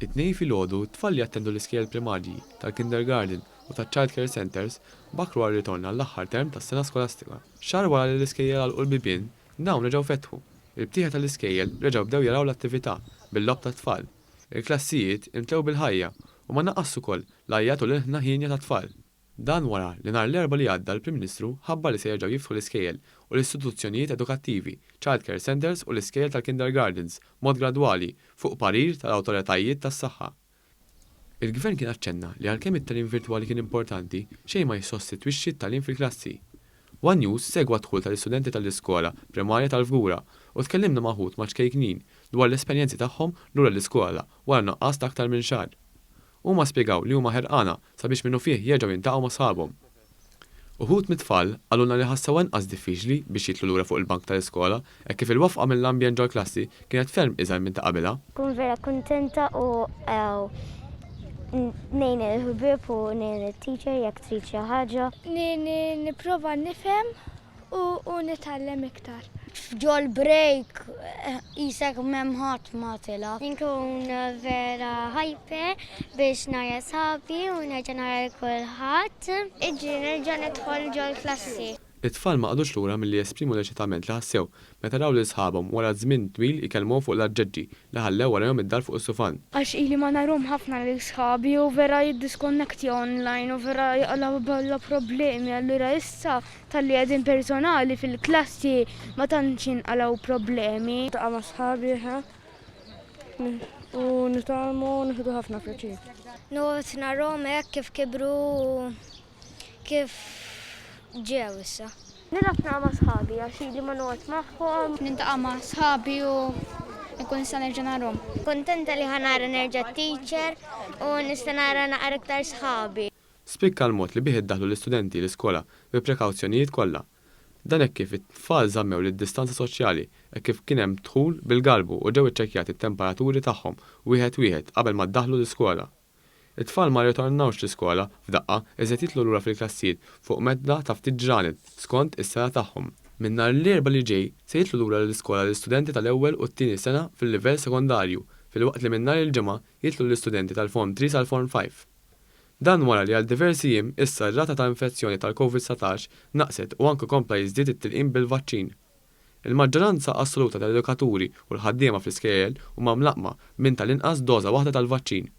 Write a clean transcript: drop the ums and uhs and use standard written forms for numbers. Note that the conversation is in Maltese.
It-tnejn filgħodu tfal li attendu l-iskejjel primarji tal-kindergarten u tal-childcare centers bakru għal ritorn għall-aħħar term tas-sena skolastika. Xahar wara li l-iskejjel għalqu l-bibien, dawn reġgħu fetħu. Il-btieħa tal-iskejjel reġgħu bdew jaraw l-attività bil-logħob tat-tfal. Il-klassijiet imtlew bil-ħajja u ma naqqas ukoll l-għajjat u l-ħna ħinja tat-tfal. Dan wara li nhar l-Erbgħa li għadda l-Prim Ministru ħabbar li se jerġgħu jiftħu l-iskejjel u l-istituzzjonijiet edukattivi, childcare centers u l-iskejjel tal-kindergardens mod gradwali fuq parir tal-awtoritajiet tas-saħħa. Il-Gvern kien aċċenna li għalkemm it-tagħlim virtwali kien importanti, xejn ma jissostitwixxi t-tagħlim fil-klassi. One News segwa dħul tal-istudenti tal-iskola primarja tal-Vgura u tkellimna ma' ħut ma' ċkejknin dwar l-esperjenzi tagħhom lura l-iskola wara naqqas ta' aktar minn xahar. Huma spjegaw li huma ħerqana sabiex minnu fih jerġgħu jintaqgħu ma' sħabhom. Uħud mit-tfal għalulna li ħassew inqas diffiċli biex jitlu lura fuq il-bank tal-iskola hekk kif il-wafqa mill-ambjent ġol klassi kienet ferm iżgħar minn ta' qabilha. Kun vera kuntenta u nejn il-ħbib u nejn il-teacher jekk trid xi ħaġa. Nipprova nifhem u nitgħallem iktar. F'ġol break isek memħat ma tila. Nkun vera ħajpe biex nara sħabi u nerġa' nara kulħadd. Iġi nerġa' nidħol ġol klassi. It-tfal ma qadux lura milli jesprimu l-eċitament li ħassew meta raw li sħabhom wara żmien twil ikellmuhom fuq l-aġġeġġi li ħallew warahom id-dar fuq is-sufan. Għax ili ma narhom ħafna li sħabi u vera jiddiskonnetti online u vera jaqlaw balla problemi. Allura issa tal-li qegħdin personali fil-klassi ma tantx inqalgħu problemi. Taqa' ma' sħabi u nitalmu nieħdu ħafna pjaċir. Noqgħod narhom hekk kif kibru kif ġew issa. Nilab ma' sħabi għax ili ma noqgħod magħhom. Nintaqa' ma' sħabi u nkun nista' nerġa' narhom. Kontenta li ħanara nerġa' teacher u nista' nara naqra iktar sħabi. Spikka l-mod li bih iddaħlu l-istudenti l-iskola bi prekawzjonijiet kollha. Dan hekk kif it-tfal żammew lid-distanza soċjali hekk kif kien hemm dħul bil-galbu u ġew iċċekkjati t-temperaturi tagħhom wieħed qabel ma ddaħlu l-iskola. It-tfal ma ritornawx l-iskola f'daqqa iżda jitlu lura fil-klassijiet fuq medda ta' ftit ġranet skont is-sena tagħhom. Minn nhar l-Erbgħa li ġej se jitlu lura l-iskola l-istudenti tal-ewwel u t-tieni sena fil-livell sekondarju, filwaqt li minn nhar il-ġimgħa jitlu l-istudenti tal-Form 3 sal-Form 5. Dan wara li għal diversi jiem issa r-rata ta' infezzjoni tal-COVID-19 naqset u anke kompla jiżdied it-tilqim bil-vaċċin. Il-maġġoranza assoluta tal-edukaturi u l-ħaddiema fl-iskejjel huma mlaqma minn tal-inqas doża waħda tal-vaċċin.